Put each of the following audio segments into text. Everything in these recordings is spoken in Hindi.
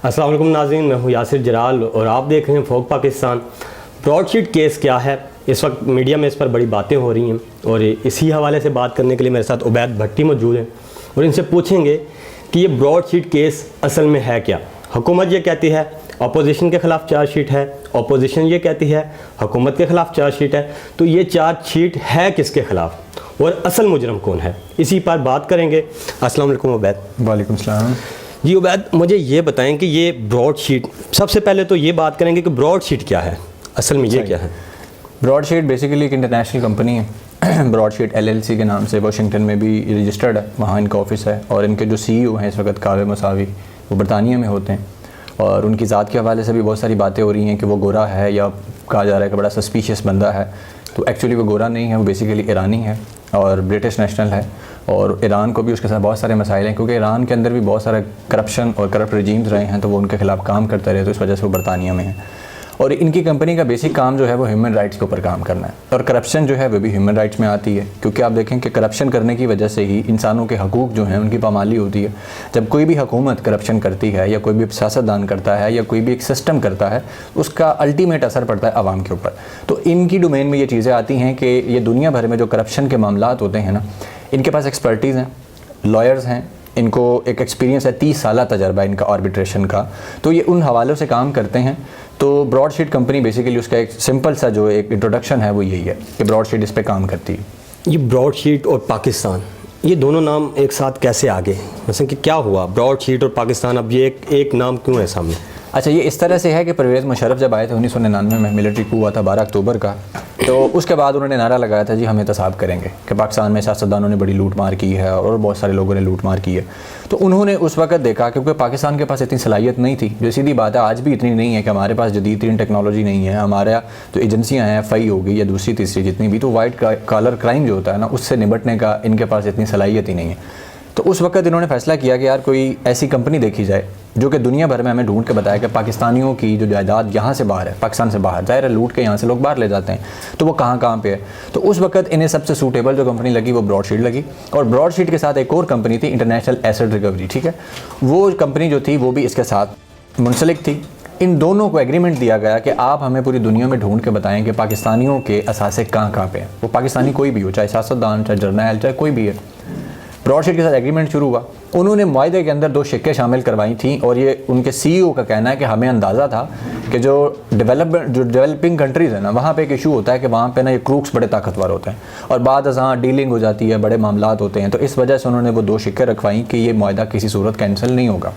अस्सलाम वालेकुम नाज़रीन, मैं हूँ यासिर जलाल और आप देख रहे हैं फोक पाकिस्तान। ब्रॉडशीट केस क्या है? इस वक्त मीडिया में इस पर बड़ी बातें हो रही हैं और इसी हवाले से बात करने के लिए मेरे साथ उबैद भट्टी मौजूद हैं और इनसे पूछेंगे कि ये ब्रॉडशीट केस असल में है क्या। हुकूमत ये कहती है अपोजिशन के ख़िलाफ़ चार्जशीट है, अपोजिशन ये कहती है हुकूमत के ख़िलाफ़ चार्जशीट है। तो ये चार्जशीट है किसके ख़िलाफ़ और असल मुजरम कौन है, इसी पर बात करेंगे। अस्सलाम वालेकुम उबैद। वालेकुम सलाम। जी उबैद, मुझे ये बताएं कि ये ब्रॉडशीट, सबसे पहले तो ये बात करेंगे कि ब्रॉडशीट क्या है, असल में ये क्या है? ब्रॉडशीट बेसिकली एक इंटरनेशनल कंपनी है। ब्रॉडशीट LLC के नाम से वाशिंगटन में भी रजिस्टर्ड है, वहाँ इनका ऑफिस है। और इनके जो CEO हैं इस वक्त कावे मसावी, वो बरतानिया में होते हैं। और उनकी ज़ात के हवाले से भी बहुत सारी बातें हो रही हैं कि वो गोरा है या कहा जा रहा है कि बड़ा सस्पिशियस बंदा है। तो एक्चुअली वो गोरा नहीं है, वो बेसिकली ईरानी है और ब्रिटिश नेशनल है। और ईरान को भी उसके साथ बहुत सारे मसाइल हैं, क्योंकि ईरान के अंदर भी बहुत सारा करप्शन और करप्ट रजीम्स रहे हैं, तो वो उनके खिलाफ काम करते रहे, तो इस वजह से वो बरतानिया में है। और इनकी कंपनी का बेसिक काम जो है वो ह्यूमन राइट्स के ऊपर काम करना है। और करप्शन जो है वो भी ह्यूमन राइट्स में आती है, क्योंकि आप देखें कि करप्शन करने की वजह से ही इंसानों के हकूक़ जो हैं उनकी पामाली होती है। जब कोई भी हुकूमत करप्शन करती है या कोई भी सियासतदान करता है या कोई भी एक सिस्टम करता है, उसका अल्टीमेट असर पड़ता है आवाम के ऊपर। तो इनकी डोमेन में ये चीज़ें आती हैं कि ये दुनिया भर में जो करप्शन के मामलात होते हैं ना, इनके पास एक्सपर्टीज़ हैं, लॉयर्स हैं, इनको एक एक्सपीरियंस है, 30 साल तजर्बा इनका आर्बिट्रेशन का। तो ये उन हवालों से काम करते हैं। तो ब्रॉडशीट कंपनी बेसिकली उसका एक सिंपल सा जो एक इंट्रोडक्शन है वो यही है कि ब्रॉडशीट इस पे काम करती है। ये ब्रॉडशीट और पाकिस्तान, ये दोनों नाम एक साथ कैसे आ गए? मतलब कि क्या हुआ ब्रॉडशीट और पाकिस्तान, अब ये एक नाम क्यों है सामने? अच्छा, ये इस तरह से है कि परवेज़ मुशर्रफ जब आए थे 1999 में, मिलिट्री कू हुआ था 12 अक्टूबर का, तो उसके बाद उन्होंने नारा लगाया था जी हम एहतसाब करेंगे कि पाकिस्तान में सियासतदानों ने बड़ी लूट मार की है और बहुत सारे लोगों ने लूट मार की है। तो उन्होंने उस वक्त देखा, क्योंकि पाकिस्तान के पास इतनी सलाहियत नहीं थी, जो सीधी बात है आज भी इतनी नहीं है कि हमारे पास जदीद तरीन टेक्नोलॉजी नहीं है। हमारा जो एजेंसियाँ हैं, FI होगी या दूसरी तीसरी जितनी भी, तो वाइट कॉलर क्राइम जो होता है ना, उससे निपटने का इनके पास इतनी सलाहियत ही नहीं है। तो उस वक्त इन्होंने फैसला किया कि यार कोई ऐसी कंपनी देखी जाए जो कि दुनिया भर में हमें ढूंढ के बताया कि पाकिस्तानियों की जो जायदाद यहाँ से बाहर है, पाकिस्तान से बाहर, ज़ाहिर है लूट के यहाँ से लोग बाहर ले जाते हैं, तो वो कहाँ पे है। तो उस वक्त इन्हें सबसे सूटेबल जो कंपनी लगी वो ब्रॉडशीट लगी। और ब्रॉडशीट के साथ एक और कंपनी थी, इंटरनेशनल एसेट रिकवरी, ठीक है, वो कंपनी जो थी वो भी इसके साथ मुंसलिक थी। इन दोनों को एग्रीमेंट दिया गया कि आप हमें पूरी दुनिया में ढूंढ के बताएं कि पाकिस्तानियों के असासे कहाँ पे हैं। वो पाकिस्तानी कोई भी हो, चाहे सियासतदान, चाहे जर्नैल, चाहे कोई भी है। ब्रॉडशीट के साथ एग्रीमेंट शुरू हुआ। उन्होंने मुआहदे के अंदर 2 शिक्के शामिल करवाई थी और ये उनके CEO का कहना है कि हमें अंदाज़ा था कि जो डेवलपिंग कंट्रीज़ है ना, वहाँ पे एक इशू होता है कि वहाँ पे ना ये क्रूक्स बड़े ताकतवर होते हैं और बाद जहाँ डीलिंग हो जाती है, बड़े मामलात होते हैं। तो इस वजह से उन्होंने वो 2 शिक्के रखवाई कि ये मुआहदा किसी सूरत कैंसिल नहीं होगा।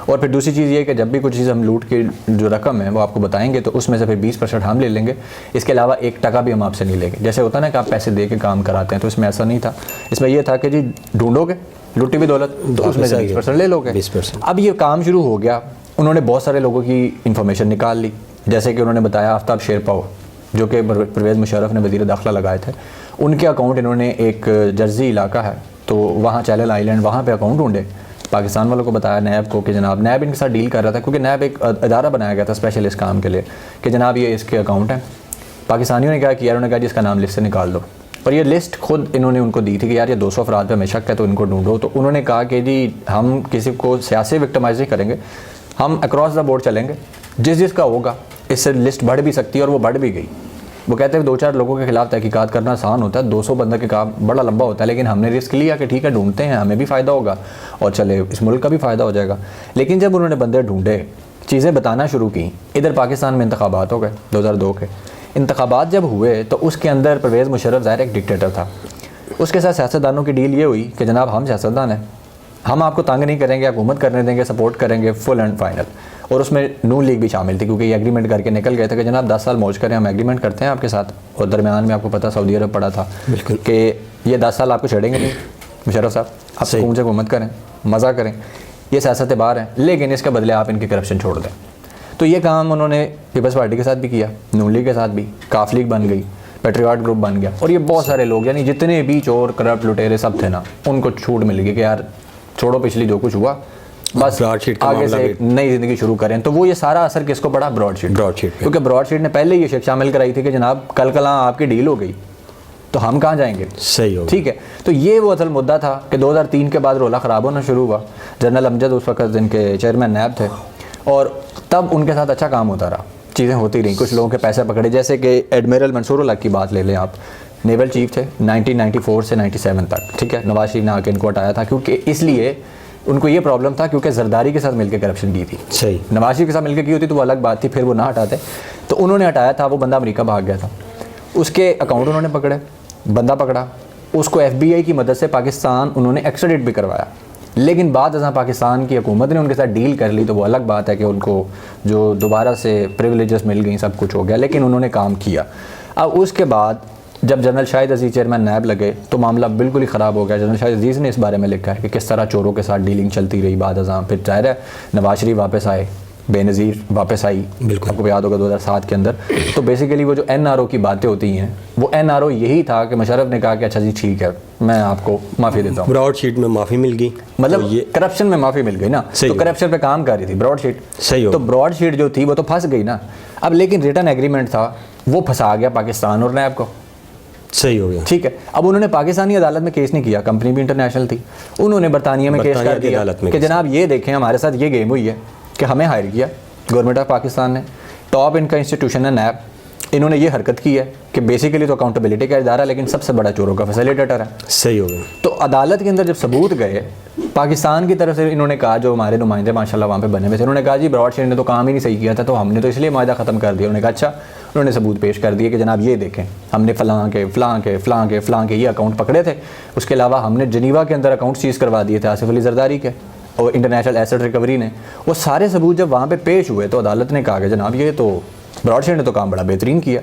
और फिर दूसरी चीज़ ये कि जब भी कुछ चीज़ हम लूट की जो रकम है वो आपको बताएंगे, तो उसमें से फिर 20% हम ले लेंगे, इसके अलावा 1 टका भी हम आपसे नहीं लेंगे। जैसे होता है ना कि आप पैसे दे के काम कराते हैं, तो इसमें ऐसा नहीं था। इसमें यह था कि जी ढूंढोगे लूटी भी दौलत, तो उसमें से 20% ले लोगे। 20%। अब ये काम शुरू हो गया। उन्होंने बहुत सारे लोगों की इन्फॉर्मेशन निकाल ली, जैसे कि उन्होंने बताया आफ्ताब शेरपाओ जो कि परवेज़ मुशर्रफ ने वज़ीर दाखिला लगाए थे, उनके अकाउंट इन्होंने एक जर्जी इलाका है तो वहाँ चैनल आइलैंड, वहाँ पर अकाउंट ढूंढे। पाकिस्तान वालों को बताया नैब को कि जनाब, नैब इनके साथ डील कर रहा था, क्योंकि नैब एक अदारा बनाया गया था स्पेशल इस काम के लिए कि जनाब ये इसके अकाउंट हैं। पाकिस्तानियों ने क्या किया, उन्होंने कहा जी इसका नाम लिस्ट से निकाल दो। और ये लिस्ट खुद इन्होंने उनको दी थी कि यार ये 200 अफराद पे हमें शक है, तो इनको ढूंढो। तो उन्होंने कहा कि जी हम किसी को सियासी विक्टिमाइज नहीं करेंगे, हम अक्रॉस द बोर्ड चलेंगे, जिसका होगा। इससे लिस्ट बढ़ भी सकती है और वो बढ़ भी गई। वो कहते हैं 2-4 लोगों के खिलाफ तहकीकात करना आसान होता है, 200 बंदे के काम बड़ा लंबा होता है, लेकिन हमने रिस्क लिया कि ठीक है ढूंढते हैं, हमें भी फ़ायदा होगा और चले इस मुल्क का भी फ़ायदा हो जाएगा। लेकिन जब उन्होंने बंदे ढूंढे, चीज़ें बताना शुरू की, इधर पाकिस्तान में इंतखाबात हो गए 2002 के। इंतखाबात जब हुए तो उसके अंदर परवेज़ मुशर्रफ ज़ाहिर एक डिक्टेटर था। उसके साथ सियासतदानों की डील ये हुई कि जनाब हम सियासतदान हैं, हम आपको तंग नहीं करेंगे, हुकूमत करने देंगे, सपोर्ट करेंगे फुल एंड फाइनल। और उसमें नून लीग भी शामिल थी, क्योंकि ये एग्रीमेंट करके निकल गए थे कि जनाब 10 साल मौज करें, हम एग्रीमेंट करते हैं आपके साथ। और दरमियान में आपको पता सऊदी अरब पड़ा था बिल्कुल कि ये 10 साल आपको छेड़ेंगे नहीं मुशर्रफ साहब, आप सुकून से हुकूमत करें, मज़ा करें, ये सियासत बाहर है, लेकिन इसके बदले आप इनकी करप्शन छोड़ दें। तो ये काम उन्होंने पीपल्स पार्टी के साथ भी किया, नून लीग के साथ भी, काफ लीग बन गई, पेट्रियाट ग्रुप बन गया। और ये बहुत सारे लोग, यानी जितने भी चोर करप्ट लुटेरे सब थे ना, उनको छूट मिल गई कि यार छोड़ो पिछली जो कुछ हुआ, बस आगे से एक नई ज़िंदगी शुरू करें। तो वो ये सारा असर किसको पड़ा? ब्रॉडशीट। क्योंकि ब्रॉडशीट ने पहले ये शिक शामिल कराई थी कि जनाब कल आपकी डील हो गई तो हम कहाँ जाएंगे, सही हो, ठीक है। तो ये वो असल मुद्दा था कि 2003 के बाद रोला ख़राब होना शुरू हुआ। जनरल अमजद उस वक्त जिनके चेयरमैन नैब थे, और तब उनके साथ अच्छा काम होता रहा, चीज़ें होती रहीं, कुछ लोगों के पैसे पकड़े, जैसे कि एडमिरल मंसूर हक की बात ले लें आप, नेवल चीफ थे 1994 से 97 तक, ठीक है। नवाज शरीफ ने आके इनको हटाया था, क्योंकि इसलिए उनको ये प्रॉब्लम था क्योंकि जरदारी के साथ मिलकर करप्शन की थी। सही। नवाज शरीफ के साथ मिलकर की होती तो वो अलग बात थी, फिर वो ना हटाते, तो उन्होंने हटाया था। वो बंदा अमेरिका भाग गया था, उसके अकाउंट उन्होंने पकड़े, बंदा पकड़ा, उसको FBI की मदद से पाकिस्तान उन्होंने एक्स्ट्राडिट भी करवाया। लेकिन बाद अज़ां पाकिस्तान की हुकूमत ने उनके साथ डील कर ली, तो वो अलग बात है कि उनको जो दोबारा से प्रिविलेजेस मिल गई, सब कुछ हो गया, लेकिन उन्होंने काम किया। अब उसके बाद जब जनरल शाहिद अजीज़ चेयरमैन नैब लगे तो मामला बिल्कुल ही ख़राब हो गया। जनरल शाहिद अजीज़ ने इस बारे में लिखा है कि किस तरह चोरों के साथ डीलिंग चलती रही बाद अज़ां। फिर जाहिर है नवाज शरीफ वापस आए, बेनज़ीर वापस आई, बिल्कुल आपको याद होगा 2007 के अंदर। तो बेसिकली वो जो NRO की बातें होती हैं, वो NRO यही था कि मुशर्रफ ने कहा कि अच्छा जी ठीक है, मैं आपको माफ़ी देता हूँ। ब्रॉडशीट में माफ़ी मिल गई, मतलब तो ये करप्शन में माफ़ी मिल गई ना, तो करप्शन पे काम कर रही थी ब्रॉडशीट। सही हो, तो ब्रॉडशीट जो थी वो तो फंस गई ना। अब लेकिन रिटर्न एग्रीमेंट था, वो फंसा गया पाकिस्तान और नैब को। सही हो गया, ठीक है। अब उन्होंने पाकिस्तानी अदालत में केस नहीं किया, कंपनी भी इंटरनेशनल थी, उन्होंने बरतानिया में केस कर दिया कि जनाब ये देखें हमारे साथ ये गेम हुई है कि हमें हायर किया गवर्नमेंट ऑफ पाकिस्तान ने, टॉप इनका इंस्टीट्यूशन है नैब, इन्होंने ये हरकत की है कि बेसिकली तो अकाउंटेबिलिटी का इदारा, लेकिन सबसे बड़ा चोरों का फैसिलिटेटर है। सही हो गया। तो अदालत के अंदर जब सबूत गए, पाकिस्तान की तरफ से इन्होंने कहा, जो हमारे नुमाइंदे माशाल्लाह वहाँ पे बने हुए थे, उन्होंने कहा जी ब्रॉडशीट ने तो काम ही नहीं सही किया था, तो हमने तो इसलिए मायदा ख़त्म कर दिया। उन्होंने कहा अच्छा, उन्होंने सबूत पेश कर दिए कि जनाब ये देखें, हमने फ़लाँ के ये अकाउंट पकड़े थे, उसके अलावा हमने जनीवा के अंदर अकाउंट सीज़ करवा दिए थे आसिफ अली जरदारी के और इंटरनेशनल एसेट रिकवरी ने। वो सारे सबूत जब वहाँ पे पेश हुए तो अदालत ने कहा कि जनाब ये तो ब्रॉडशीट ने तो काम बड़ा बेहतरीन किया,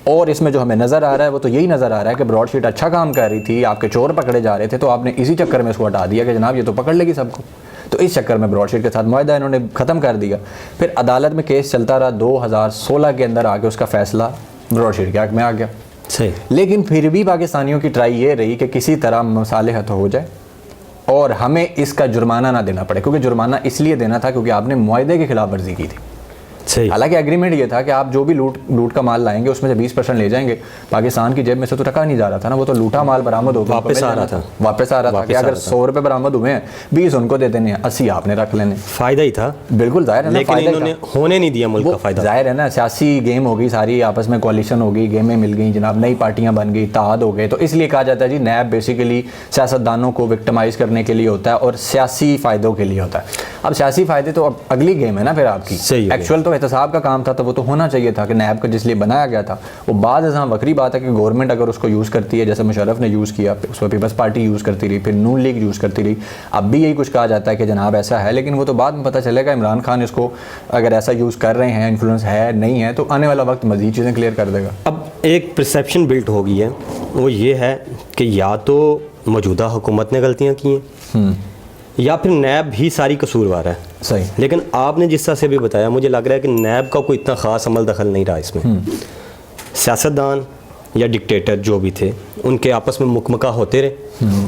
और इसमें जो हमें नज़र आ रहा है वो तो यही नज़र आ रहा है कि ब्रॉडशीट अच्छा काम कर रही थी, आपके चोर पकड़े जा रहे थे, तो आपने इसी चक्कर में उसको हटा दिया कि जनाब ये तो पकड़ लेगी सबको। तो इस चक्कर में ब्रॉडशीट के साथ मुआहदा इन्होंने ख़त्म कर दिया। फिर अदालत में केस चलता रहा, 2016 के अंदर आके उसका फ़ैसला ब्रॉडशीट के हक़ में आ गया। सही। लेकिन फिर भी पाकिस्तानियों की ट्राई ये रही कि किसी तरह मसालेहत हो जाए और हमें इसका जुर्माना ना देना पड़े, क्योंकि जुर्माना इसलिए देना था क्योंकि आपने मुआहदे की खिलाफ वर्जी की थी। सही। हालांकि एग्रीमेंट ये था कि आप जो भी लूट का माल लाएंगे उसमें से 20% ले जाएंगे, पाकिस्तान की जेब में से तो रखा नहीं जा रहा था ना, वो तो लूटा माल बरामद होकर वापस आ रहा था कि अगर 100 रुपये बरामद हुए हैं, 20 उनको दे देने हैं, 80 आपने रख लेने। फ़ायदा ही था, बिल्कुल जाहिर है ना, लेकिन इन्होंने होने नहीं दिया मुल्क का फ़ायदा। जाहिर है ना, सियासी गेम हो गई सारी, आपस में कोalition हो गई, गेमें मिल गई जनाब, नई पार्टियां बन गई, इत्तेहाद हो गए। तो इसलिए कहा जाता है जी नैब बेसिकली सियासतदानों को विक्टिमाइज़ करने के लिए होता है और सियासी फ़ायदों के लिए होता है। अब सियासी फ़ायदे तो अब अगली गेम है ना फिर आपकी। एक्चुअल तो एहतसाब का काम था, तो वो तो होना चाहिए था कि नैब का जिसलिए बनाया गया था वो बाद अज़ां वक्री बात है कि गवर्नमेंट अगर उसको यूज़ करती है, जैसे मुशर्रफ ने यूज़ किया, उस पर पीपल्स पार्टी यूज़ करती रही, फिर नून लीग यूज़ करती रही, अब भी यही कुछ कहा जाता है कि जनाब ऐसा है, लेकिन वो तो बाद में पता चलेगा। इमरान खान इसको अगर ऐसा यूज़ कर रहे हैं, इन्फ्लुएंस है नहीं है, तो आने वाला वक्त मज़ीद चीज़ें क्लियर कर देगा। अब एक परसेप्शन बिल्ट हो गई है, वो ये है कि या तो मौजूदा हुकूमत ने गलतियाँ की हैं या फिर नैब भी सारी कसूरवार है। सही। लेकिन आपने जिस तरह से भी बताया, मुझे लग रहा है कि नैब का कोई इतना ख़ास अमल दखल नहीं रहा इसमें। सियासतदान या डिक्टेटर जो भी थे उनके आपस में मुकमका होते रहे।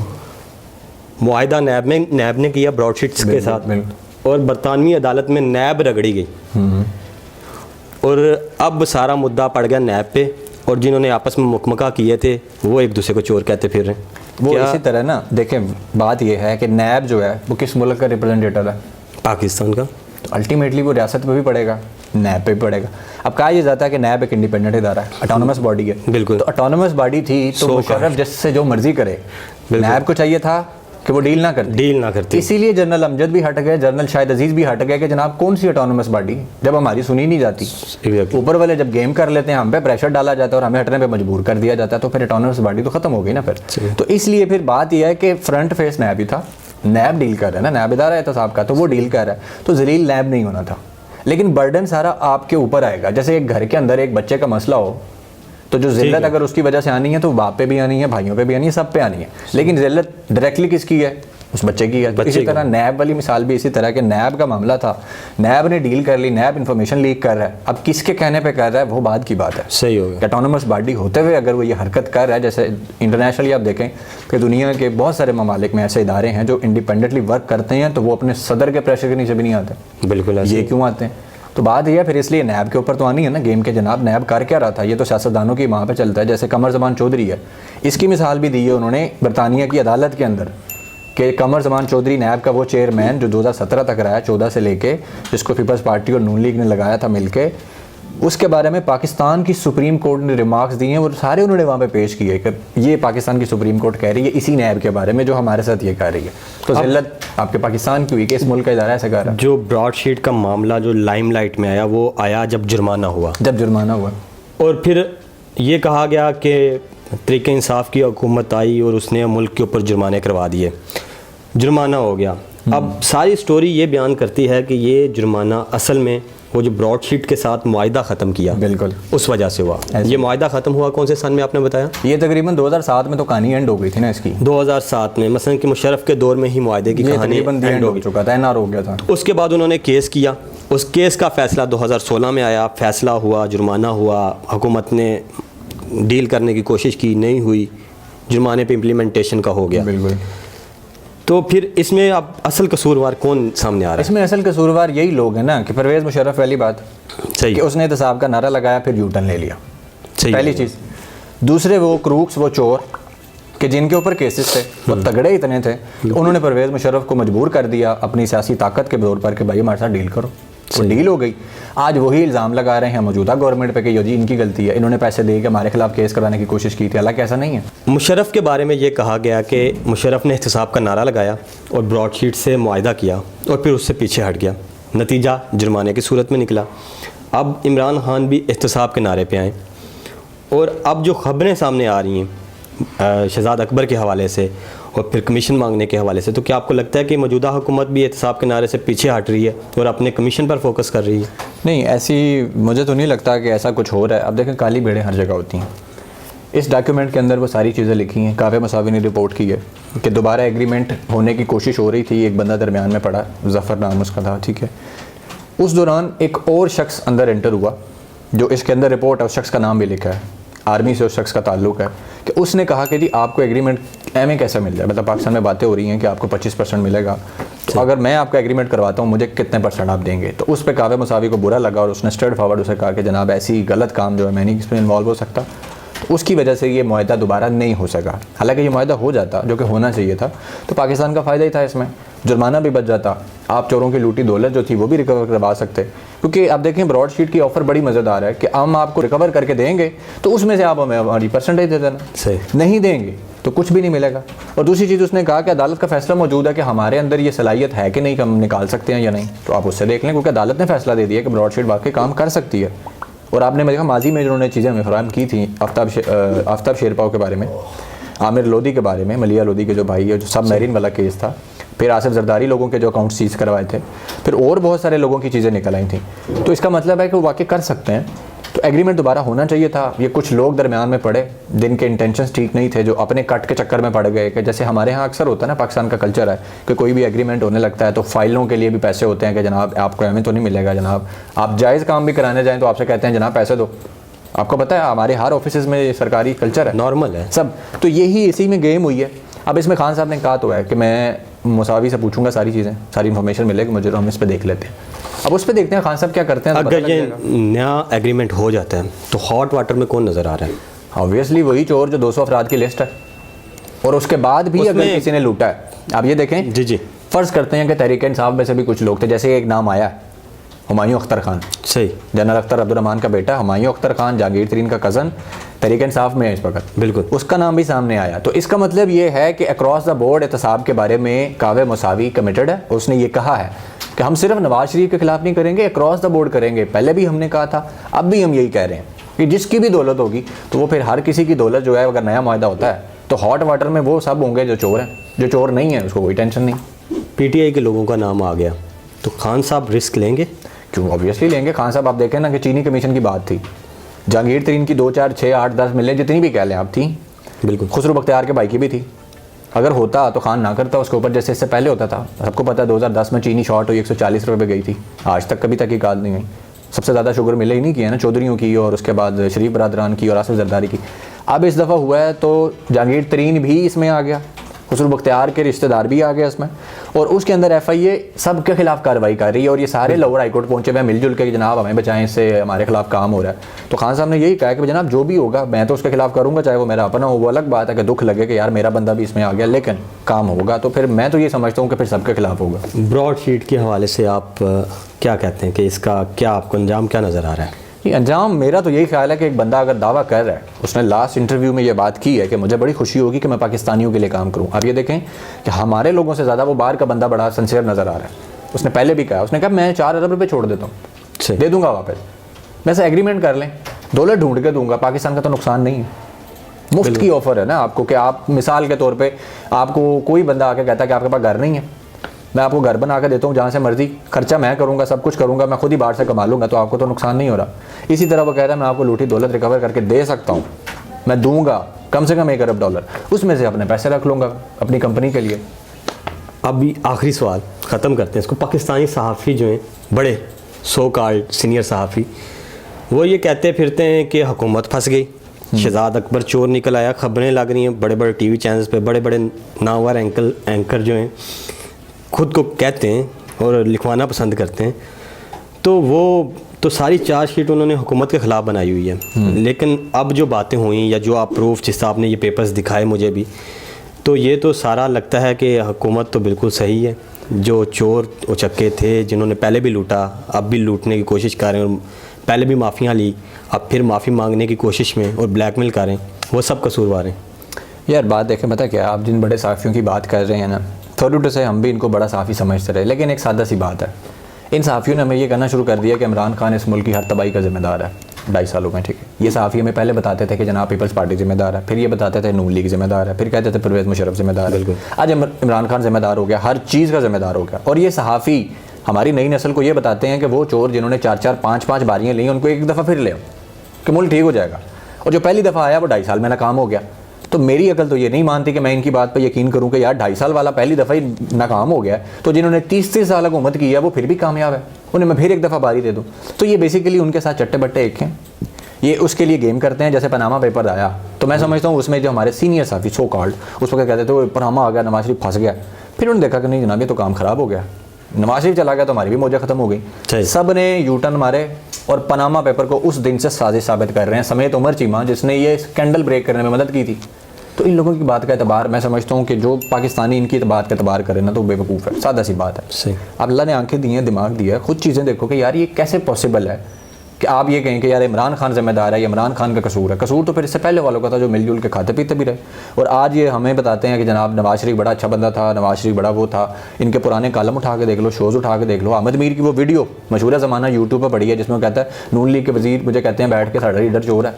मुआहदा नैब ने किया ब्रॉडशीट्स के साथ, और बरतानवी अदालत में नैब रगड़ी गई, और अब सारा मुद्दा पड़ गया नैब पे, और जिन्होंने आपस में मुकमका किए थे वो एक दूसरे को चोर कहते फिर रहे हैं। वो इसी तरह ना, देखें बात ये है कि नैब जो है वो किस मुल्क का रिप्रेजेंटेटिव है? पाकिस्तान का। तो अल्टीमेटली वो रियासत पे भी पड़ेगा, नैब पे भी पड़ेगा। अब कहा यह जाता है कि नैब एक इंडिपेंडेंट इदारा है, ऑटोनमस बॉडी है। बिल्कुल। तो ऑटोनमस बॉडी थी तो मुशर्रफ जिससे जो मर्जी करे, नैब को चाहिए था कि वो डील ना करती। इसीलिए जनरल अमजद भी हट गए, जनरल शाहिद अजीज़ भी हट गए कि जनाब कौन सी ऑटोनमस बॉडी जब हमारी सुनी नहीं जाती। ऊपर वाले जब गेम कर लेते हैं, हम पे प्रेशर डाला जाता है और हमें हटने पे मजबूर कर दिया जाता है, तो फिर ऑटोनमस बॉडी तो खत्म हो गई ना फिर। तो इसलिए फिर बात यह है कि फ्रंट फेस नैब ही था, नैब डील कर रहा है ना, नैब इदारा है तो साहब का, तो वो डील कर रहा है, तो जलील नैब नहीं होना था। लेकिन बर्डन सारा आपके ऊपर आएगा। जैसे एक घर के अंदर एक बच्चे का मसला हो, तो जो जिल्लत अगर उसकी वजह से आनी है तो बाप पे भी आनी है, भाइयों पे भी आनी है, सब पे आनी है। लेकिन जिल्लत डायरेक्टली किसकी है? उस बच्चे की है। तो इसी तरह नैब वाली मिसाल भी इसी तरह के, नैब का मामला था, नैब ने डील कर ली, नैब इन्फॉर्मेशन लीक कर रहा है, अब किसके कहने पे कर रहा है वो बाद की बात है। सही होगा। ऑटोनमस बॉडी होते हुए अगर वो ये हरकत कर रहा है, जैसे इंटरनेशनली आप देखें कि दुनिया के बहुत सारे ममालिक में ऐसे इदारे हैं जो इंडिपेंडेंटली वर्क करते हैं, तो वो अपने सदर के प्रेशर के नीचे भी नहीं आते। बिल्कुल। ये क्यों आते हैं? तो बात यह है फिर, इसलिए नैब के ऊपर तो आनी है ना गेम के। जनाब नैब कर क्या रहा था, ये तो सियासतदानों की वहाँ पे चलता है। जैसे कमर ज़मान चौधरी है, इसकी मिसाल भी दी है उन्होंने बरतानिया की अदालत के अंदर कि कमर जमान चौधरी नैब का वो चेयरमैन जो 2017 तक रहा है, 14 से लेके, जिसको पीपल्स पार्टी और नून लीग ने लगाया था मिलके, उसके बारे में पाकिस्तान की सुप्रीम कोर्ट ने रिमार्क्स दिए हैं, वो सारे उन्होंने वहाँ पे पेश किए कि ये पाकिस्तान की सुप्रीम कोर्ट कह रही है इसी नैब के बारे में जो हमारे साथ ये कह रही है। तो जिल्लत आपके पाकिस्तान की हुई कि इस मुल्क का इदारा ऐसा कर रहा है। जो ब्रॉडशीट का मामला जो लाइमलाइट में आया वो आया जब जुर्माना हुआ, और फिर ये कहा गया कि तहरीक इंसाफ की हुकूमत आई और उसने मुल्क के ऊपर जुर्माने करवा दिए, जुर्माना हो गया। अब सारी स्टोरी ये बयान करती है कि ये जुर्माना असल में वो जो ब्रॉडशीट के साथ मुआहिदा ख़त्म किया, बिल्कुल उस वजह से हुआ। ये मुआहिदा ख़त्म हुआ कौन से सन में आपने बताया? ये तकरीबन 2007 में तो कहानी एंड हो गई थी ना इसकी। 2007 में मसलन कि मुशर्रफ के दौर में ही मुआहिदे की कहानी एंड हो चुका था, एनआर हो गया था। उसके बाद उन्होंने केस किया, उस केस का फ़ैसला 2016 में आया, फ़ैसला हुआ, जुर्माना हुआ, हुकूमत ने डील करने की कोशिश की, नहीं हुई, जुर्माने पे इम्प्लीमेंटेशन का हो गया। बिल्कुल। तो फिर इसमें अब असल कसूरवार कौन सामने आ रहा है? इसमें असल कसूरवार यही लोग हैं ना कि परवेज़ मुशर्रफ वाली बात सही कि उसने एहतसाब का नारा लगाया फिर यूटर्न ले लिया, सही पहली चीज़। दूसरे वो क्रूक्स, वो चोर कि जिनके ऊपर केसेस थे, वो तगड़े इतने थे कि उन्होंने परवेज़ मुशर्रफ को मजबूर कर दिया अपनी सियासी ताकत के तौर पर कि भाई हमारे साथ डील करो। वो डील हो गई। आज वही इल्ज़ाम लगा रहे हैं मौजूदा गवर्नमेंट पे कि यो जी इनकी गलती है, इन्होंने पैसे दे के हमारे खिलाफ केस कराने की कोशिश की थी, हालांकि ऐसा नहीं है। मुशर्रफ के बारे में ये कहा गया कि मुशर्रफ ने एहतसाब का नारा लगाया और ब्रॉडशीट से मुआहिदा किया और फिर उससे पीछे हट गया, नतीजा जुर्माने की सूरत में निकला। अब इमरान खान भी एहतसाब के नारे पे आए और अब जो ख़बरें सामने आ रही हैं शहजाद अकबर के हवाले से और फिर कमीशन मांगने के हवाले से, तो क्या आपको लगता है कि मौजूदा हुकूमत भी एहतसाब के नारे से पीछे हट रही है और अपने कमीशन पर फोकस कर रही है? नहीं, ऐसी मुझे तो नहीं लगता कि ऐसा कुछ हो रहा है। अब देखें, काली भेड़ें हर जगह होती हैं। इस डॉक्यूमेंट के अंदर वो सारी चीज़ें लिखी हैं। कावे मसावी ने रिपोर्ट की है कि दोबारा एग्रीमेंट होने की कोशिश हो रही थी, एक बंदा दरमियान में पड़ा, ज़फ़र नाम उसका था, ठीक है। उस दौरान एक और शख्स अंदर एंटर हुआ, जो इसके अंदर रिपोर्ट है, उस शख्स का नाम भी लिखा है, आर्मी से उस शख्स का ताल्लुक है, कि उसने कहा कि जी आपको एग्रीमेंट एम कैसे मिल जाए, मतलब पाकिस्तान में बातें हो रही हैं कि आपको 25% मिलेगा, तो अगर मैं आपका एग्रीमेंट करवाता हूँ मुझे कितने % आप देंगे। तो उस पर कावे मसावी को बुरा लगा और उसने स्ट्रेट फॉरवर्ड उसे कहा कि जनाब ऐसी गलत काम जो है मैं नहीं इसमें इन्वॉल्व हो सकता। तो उसकी वजह से ये मुआहिदा दोबारा नहीं हो सका। हालांकि ये मुआहिदा हो जाता, जो कि होना चाहिए था, तो पाकिस्तान का फ़ायदा ही था इसमें, जुर्माना भी बच जाता, आप चोरों की लूटी दौलत जो थी वो भी रिकवर करवा सकते। क्योंकि आप देखें ब्रॉडशीट की ऑफ़र बड़ी मज़ेदार है कि हम आपको रिकवर करके देंगे तो उसमें से आप हमें हमारी % दे देना, सही नहीं देंगे तो कुछ भी नहीं मिलेगा। और दूसरी चीज़ उसने कहा कि अदालत का फैसला मौजूद है कि हमारे अंदर ये सलाहियत है कि नहीं कि हम निकाल सकते हैं या नहीं, तो आप उससे देख लें, क्योंकि अदालत ने फैसला दे दिया कि ब्रॉडशीट वाकई काम कर सकती है। और आपने देखा माजी में जिन्होंने चीज़ें हमें फराहम की थी, आफ्ताब शेरपाव के बारे में, आमिर लोधी के बारे में, मलिया लोधी के जो भाई है, जो सब मैरिन वाला केस था, फिर आसिफ जरदारी लोगों के जो अकाउंट सीज करवाए थे, फिर और बहुत सारे लोगों की चीज़ें निकल आई थी। तो इसका मतलब है कि वो वाकई कर सकते हैं। तो एग्रीमेंट दोबारा होना चाहिए था। ये कुछ लोग दरमियान में पड़े जिनके इंटेंशंस ठीक नहीं थे, जो अपने कट के चक्कर में पड़ गए, कि जैसे हमारे यहाँ अक्सर होता है ना, पाकिस्तान का कल्चर है कि कोई भी एग्रीमेंट होने लगता है तो फाइलों के लिए भी पैसे होते हैं कि जनाब आपको हमें तो नहीं मिलेगा, जनाब आप जायज़ काम भी कराने जाएँ तो आपसे कहते हैं जनाब पैसे दो। आपको पता है हमारे हर ऑफिस में सरकारी कल्चर है, नॉर्मल है सब। तो यही इसी में गेम हुई है। अब इसमें खान साहब ने कहा तो है कि मैं मुसावी से पूछूंगा सारी चीज़ें, सारी इन्फॉर्मेशन मिलेगी मुझे, तो हम इस पर देख लेते हैं। अब उस पर देखते हैं खान साहब क्या करते हैं। अगर ये नया एग्रीमेंट हो जाता है तो हॉट वाटर में कौन नज़र आ रहा है? ऑब्वियसली वही चोर जो 200 अफराद की लिस्ट है, और उसके बाद भी अगर किसी ने लूटा है। आप ये देखें, जी जी, फ़र्ज़ करते हैं कि तहरीक इंसाफ में से भी कुछ लोग थे, जैसे एक नाम आया हुमायूं अख्तर खान, सही, जनरल अख्तर अब्दुर्रहमान का बेटा हुमायूं अख्तर खान, जहांगीर तरीन का कज़न, तहरीक इंसाफ में है इस वक्त, बिल्कुल, उसका नाम भी सामने आया। तो इसका मतलब ये है कि अक्रॉस द बोर्ड एहतसाब के बारे में कावे मसावी कमिटेड है। उसने ये कहा है कि हम सिर्फ नवाज शरीफ के खिलाफ नहीं करेंगे, अक्रॉस द बोर्ड करेंगे। पहले भी हमने कहा था, अब भी हम यही कह रहे हैं कि जिसकी भी दौलत होगी तो वो फिर हर किसी की दौलत जो है, अगर नया मुआहिदा होता है तो हॉट वाटर में वो सब होंगे जो चोर हैं, जो चोर नहीं है उसको कोई टेंशन नहीं। पीटीआई के लोगों का नाम आ गया तो खान साहब रिस्क लेंगे? क्यों, ऑब्वियसली लेंगे। खान साहब आप देखें ना कि चीनी कमीशन की बात थी, जहांगीर तरीन की 2, 4, 6, 8, 10 मिले, जितनी भी कह लें आप, थी, बिल्कुल, खुसरो बख्तियार के भाई की भी थी। अगर होता तो खान ना करता उसके ऊपर, जैसे इससे पहले होता था। सबको पता है 2010 में चीनी शॉर्ट हुई, 140 रुपये पे गई थी, आज तक कभी तहकीकात नहीं हुई। सबसे ज़्यादा शुगर मिले ही नहीं किया ना, चौधरियों की और उसके बाद शरीफ बरादरान की और आसिफ जरदारी की। अब इस दफ़ा हुआ है तो जहांगीर तरीन भी इसमें आ गया, खुसरू बख्तियार के रिश्तेदार भी आ गए इसमें, और उसके अंदर FIA सब के खिलाफ कार्रवाई कर रही है, और ये सारे लोअर हाई कोर्ट पहुंचे हुए मिलजुल के कि जनाब हमें बचाएं, इससे हमारे खिलाफ काम हो रहा है। तो खान साहब ने यही कहा कि जनाब जो भी होगा मैं तो उसके खिलाफ करूँगा, चाहे वो मेरा अपना हो। वो अलग बात है कि दुख लगे कि यार मेरा बंदा भी इसमें आ गया, लेकिन काम होगा तो फिर मैं तो ये समझता हूँ कि फिर सबके खिलाफ होगा। ब्रॉडशीट के हवाले से आप क्या कहते हैं कि इसका क्या आपको अंजाम क्या नज़र आ रहा है? अंजाम मेरा तो यही ख्याल है कि एक बंदा अगर दावा कर रहा है, उसने लास्ट इंटरव्यू में ये बात की है कि मुझे बड़ी खुशी होगी कि मैं पाकिस्तानियों के लिए काम करूं। अब ये देखें कि हमारे लोगों से ज़्यादा वो बाहर का बंदा बड़ा सिंसियर नज़र आ रहा है। उसने पहले भी कहा, उसने कहा मैं 4 अरब रुपये छोड़ देता हूँ, दे दूंगा वापस, मैं से एग्रीमेंट कर लें, डॉलर ढूंढ के दूंगा, पाकिस्तान का तो नुकसान नहीं है। मुफ्त की ऑफ़र है ना आपको कि आप मिसाल के तौर पर आपको कोई बंदा आके कहता है कि आपके पास घर नहीं है, मैं आपको घर बना के देता हूँ, जहाँ से मर्जी खर्चा मैं करूँगा, सब कुछ करूँगा, मैं खुद ही बाहर से कमा लूँगा, तो आपको तो नुकसान नहीं हो रहा। इसी तरह वो कह रहा है मैं आपको लूटी दौलत रिकवर करके दे सकता हूँ, मैं दूंगा कम से कम 1 अरब डॉलर, उसमें से अपने पैसे रख लूँगा अपनी कंपनी के लिए। अभी आखिरी सवाल ख़त्म करते हैं इसको। पाकिस्तानी सहाफ़ी जो हैं, बड़े सो कॉल्ड सीनियर सहाफ़ी, वो ये कहते फिरते हैं कि हुकूमत फंस गई, शहजाद अकबर चोर निकल आया, खबरें लग रही हैं बड़े बड़े TV चैनल्स पे, बड़े बड़े नामवर एंकर जो हैं खुद को कहते हैं और लिखवाना पसंद करते हैं, तो वो तो सारी चार्जशीट उन्होंने हुकूमत के ख़िलाफ़ बनाई हुई है। लेकिन अब जो बातें हुई या जो आप प्रूफ जिस आपने ये पेपर्स दिखाए मुझे भी, तो ये तो सारा लगता है कि हुकूमत तो बिल्कुल सही है। जो चोर उचक्के थे जिन्होंने पहले भी लूटा, अब भी लूटने की कोशिश कर रहे हैं, और पहले भी माफ़ियाँ ली, अब फिर माफ़ी मांगने की कोशिश में और ब्लैकमेल कर रहे हैं, वो सब कसूरवार हैं। यार बात देखें, पता क्या, आप जिन बड़े सहाफ़ियों की बात कर रहे हैं ना, थोड़ी टू से हम भी इनको बड़ा सहाफ़ी समझते रहे, लेकिन एक सादा सी बात है, इन सहाफ़ियों ने हमें ये कहना शुरू कर दिया कि इमरान खान इस मुल्क की हर तबाही का ज़िम्मेदार है 2.5 सालों में। ठीक है, ये सहाफ़ी हमें पहले बताते थे कि जनाब पीपल्स पार्टी ज़िम्मेदार है, फिर ये बताते थे नून लीग ज़िम्मेदार है, फिर कहते थे परवेज़ मुशर्रफ ज़िम्मेदार है, आज इमरान खान ज़िम्मेदार हो गया, हर चीज़ का ज़िम्मेदार हो गया। और ये सहाफ़ी हमारी नई नस्ल को ये बताते हैं कि वो चोर जिन्होंने 4-4 5-5 बारियाँ ली, उनको एक दफ़ा फिर ले आओ कि मुल्क ठीक हो जाएगा, और जो पहली दफ़ा आया वो 2.5 साल में नाकाम हो गया। तो मेरी अकल तो ये नहीं मानती कि मैं इनकी बात पर यकीन करूं कि यार 2.5 साल वाला पहली दफ़ा ही नाकाम हो गया, तो जिन्होंने 30 साल हुकूमत की है वो फिर भी कामयाब है, उन्हें मैं फिर एक दफ़ा बारी दे दूं। तो ये बेसिकली उनके साथ चट्टे बट्टे एक हैं, ये उसके लिए गेम करते हैं। जैसे पनामा पेपर आया तो मैं समझता हूँ उसमें जो हमारे सीनियर साथी सो कॉल्ड उस वक्त कहते थे वो पनामा आ गया, नवाज शरीफ फंस गया, फिर उन्होंने देखा कि नहीं जनाब ये तो काम ख़राब हो गया, नवाज शरीफ चला गया तो हमारी भी मौजा ख़त्म हो गई। सब ने यूटर्न मारे और पनामा पेपर को उस दिन से साजिश साबित कर रहे हैं, समेत उमर चीमा जिसने ये स्कैंडल ब्रेक करने में मदद की थी। तो इन लोगों की बात का एतबार मैं समझता हूँ कि जो पाकिस्तानी इनकी बात का एतबार करे ना तो बेवकूफ़ है, सादा सी बात है। सही, अब अल्लाह ने आंखें दी हैं, दिमाग दिया है, खुद चीज़ें देखो कि यार ये कैसे पॉसिबल है कि आप ये कहें कि यार इमरान खान ज़िम्मेदार है, ये इमरान खान का कसूर है। कसूर तो फिर इससे पहले वालों का था जो मिलजुल के खाते पीते भी रहे, और आज ये हमें बताते हैं कि जनाब नवाज शरीफ बड़ा अच्छा बंदा था, नवाज शरीफ बड़ा वो था। इनके पुराने कॉलम उठा के देख लो, शोज़ उठा के देख लो, अहमद मीर की वो वीडियो मशहूर ज़माना यूट्यूब पर पड़ी है जिसमें कहता है नून लीग के वज़ीर मुझे कहते हैं बैठ के साढ़ा लीडर चोर है,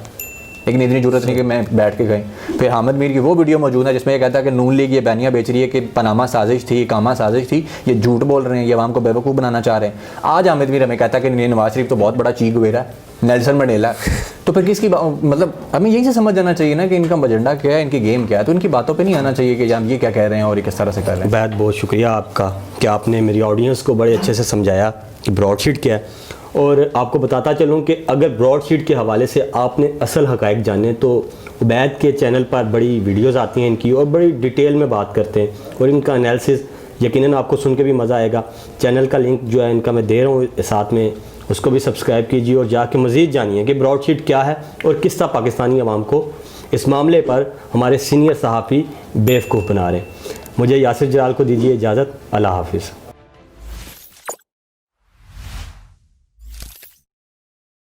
लेकिन इतनी जरूरत नहीं कि मैं बैठ के गए। फिर अहमद मीर की वो वीडियो मौजूद है जिसमें ये कहता है कि नून लीग ये बैनियाँ बेच रही है कि पनामा साजिश थी, कामा साजिश थी, ये झूठ बोल रहे हैं, ये आवाम को बेवकूफ़ बनाना चाह रहे हैं। आज अहमद मीर हमें कहता है कि नवाज शरीफ तो बहुत बड़ा चीक वेरा है, नेल्सन मंडेला। तो फिर किसकी मतलब हमें यही से समझ जाना चाहिए ना कि इनका एजेंडा क्या है, इनकी गेम क्या है। तो इनकी बातों पे नहीं आना चाहिए कि हम ये क्या कह रहे हैं और ये किस तरह से कर रहे हैं। बहुत बहुत शुक्रिया आपका कि आपने मेरी ऑडियंस को बड़े अच्छे से समझाया कि ब्रॉडशीट क्या है। और आपको बताता चलूँ कि अगर ब्रॉडशीट के हवाले से आपने असल हक़ाइक़ जाने तो उबैद के चैनल पर बड़ी वीडियोज़ आती हैं इनकी, और बड़ी डिटेल में बात करते हैं, और इनका एनालिसिस यकीनन आपको सुन के भी मज़ा आएगा। चैनल का लिंक जो है इनका मैं दे रहा हूँ साथ में, उसको भी सब्सक्राइब कीजिए और जाके मज़ीद जानिए कि ब्रॉडशीट क्या है और किस तरह पाकिस्तानी अवाम को इस मामले पर हमारे सीनियर सहाफ़ी बेवकूफ़ बना रहे हैं। मुझे यासिर जलाल को दीजिए इजाज़त। अल्लाह हाफ़िज़।